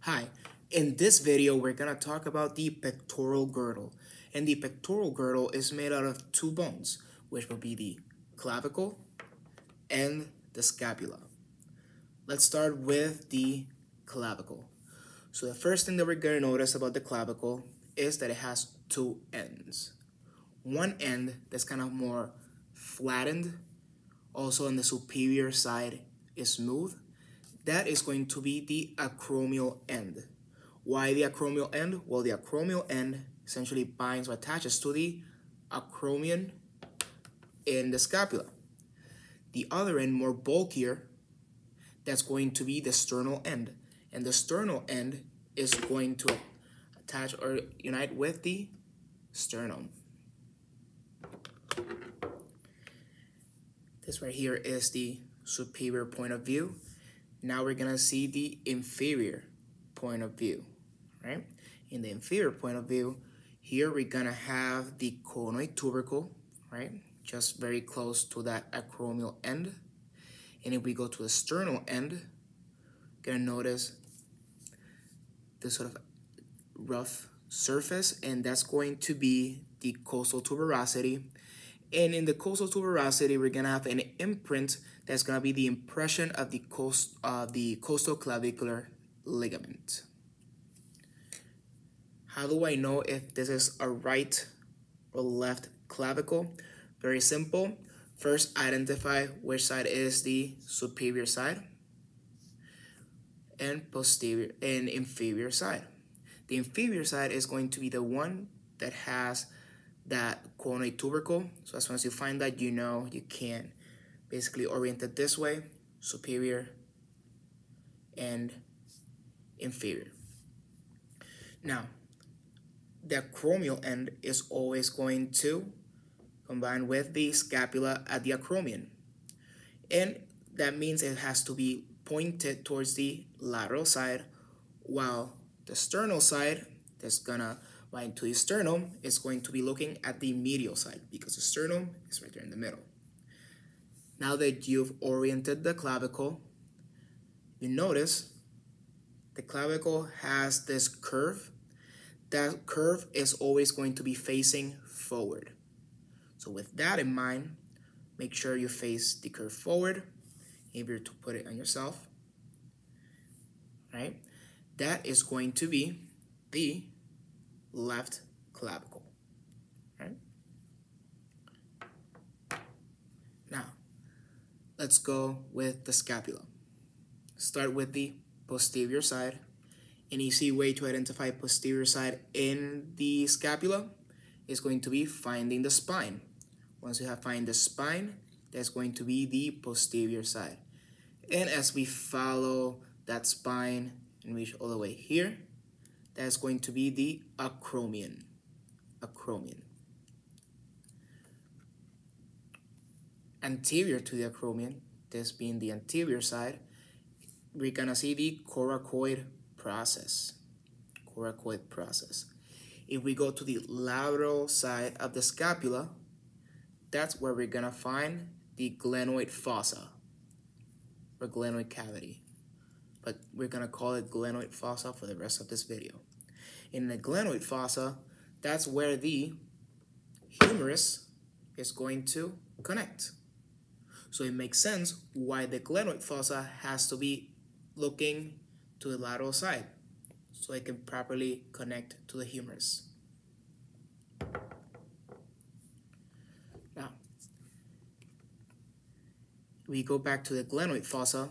Hi, in this video we're going to talk about the pectoral girdle. And the pectoral girdle is made out of two bones, which will be the clavicle and the scapula. Let's start with the clavicle. So the first thing that we're going to notice about the clavicle is that it has two ends. One end that's kind of more flattened, also on the superior side is smooth. That is going to be the acromial end. Why the acromial end? Well, the acromial end essentially binds or attaches to the acromion in the scapula. The other end, more bulkier, that's going to be the sternal end. And the sternal end is going to attach or unite with the sternum. This right here is the superior point of view. Now we're gonna see the inferior point of view, right? In the inferior point of view, here we're gonna have the conoid tubercle, right? Just very close to that acromial end. And if we go to the sternal end, you're gonna notice this sort of rough surface, and that's going to be the costal tuberosity. And in the costal tuberosity, we're gonna have an imprint that's gonna be the impression of the coastal clavicular ligament. How do I know if this is a right or left clavicle? Very simple. First, identify which side is the superior side and posterior and inferior side. The inferior side is going to be the one that has that conoid tubercle. So as soon as you find that, you know you can basically orient it this way: superior and inferior. Now, the acromial end is always going to combine with the scapula at the acromion. And that means it has to be pointed towards the lateral side, while the sternal side that's gonna bind to the sternum is going to be looking at the medial side, because the sternum is right there in the middle. Now that you've oriented the clavicle, you notice the clavicle has this curve. That curve is always going to be facing forward. So with that in mind, make sure you face the curve forward. If you're to put it on yourself, right? That is going to be the left clavicle, right? Now, let's go with the scapula. Start with the posterior side. An easy way to identify posterior side in the scapula is going to be finding the spine. Once you have found the spine, that's going to be the posterior side. And as we follow that spine and reach all the way here, that's going to be the acromion. Anterior to the acromion, this being the anterior side, we're gonna see the coracoid process. If we go to the lateral side of the scapula, that's where we're gonna find the glenoid fossa or glenoid cavity. But we're gonna call it glenoid fossa for the rest of this video. In the glenoid fossa, that's where the humerus is going to connect. So it makes sense why the glenoid fossa has to be looking to the lateral side, so it can properly connect to the humerus. Now, we go back to the glenoid fossa.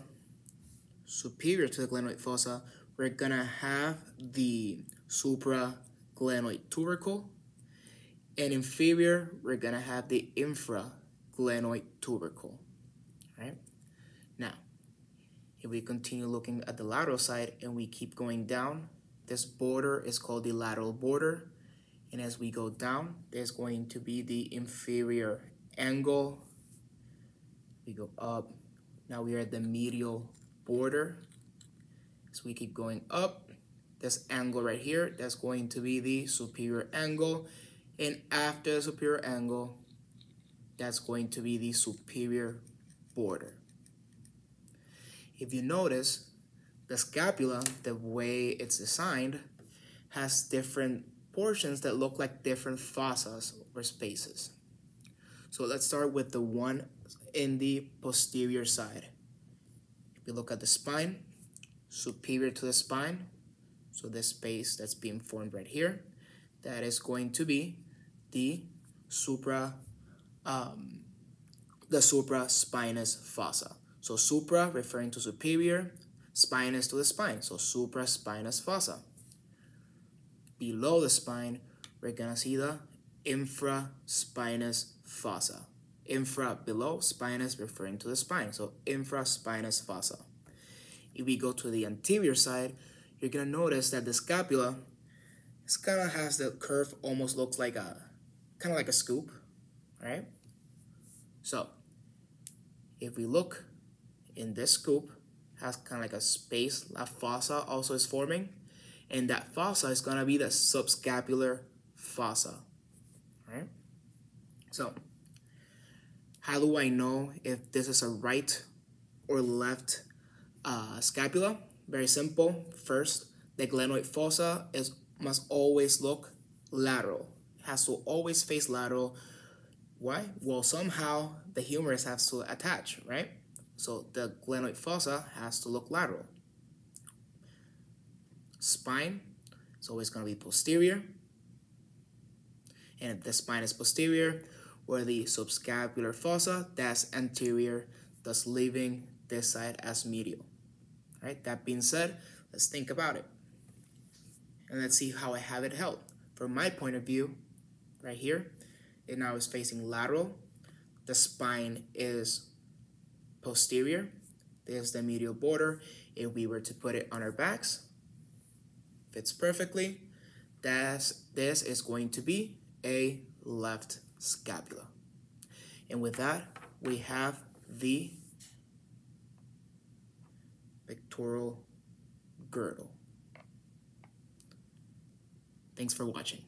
Superior to the glenoid fossa, we're gonna have the supraglenoid tubercle, and inferior, we're gonna have the infraglenoid tubercle, right? Now, if we continue looking at the lateral side and we keep going down, this border is called the lateral border, and as we go down, there's going to be the inferior angle. We go up, now we are at the medial border. So we keep going up, this angle right here, that's going to be the superior angle, and after the superior angle, that's going to be the superior border. If you notice, The scapula, the way it's designed, has different portions that look like different fossas or spaces. So let's start with the one in the posterior side. If we look at the spine, superior to the spine, so this space that's being formed right here, that is going to be the supraspinous fossa. So supra referring to superior, spinous to the spine, so supraspinous fossa. Below the spine, we're gonna see the infraspinous fossa. Infra below, spinous referring to the spine, so infraspinous fossa. If we go to the anterior side, you're gonna notice that the scapula, this kind of has the curve, almost looks like kind of like a scoop, right? So if we look in this scoop, has kind of like a space, that fossa also is forming, and that fossa is gonna be the subscapular fossa, right? So how do I know if this is a right or left scapula? Very simple. First, the glenoid fossa must always look lateral. It has to always face lateral. Why? Well, somehow the humerus has to attach, right? So the glenoid fossa has to look lateral. Spine is always going to be posterior. And if the spine is posterior, where the subscapular fossa, that's anterior, thus leaving this side as medial. All right, that being said, let's think about it. And let's see how I have it held. From my point of view, right here, it now is facing lateral. The spine is posterior. There's the medial border. If we were to put it on our backs, fits perfectly. This is going to be a left scapula. And with that, we have the pectoral girdle. Thanks for watching.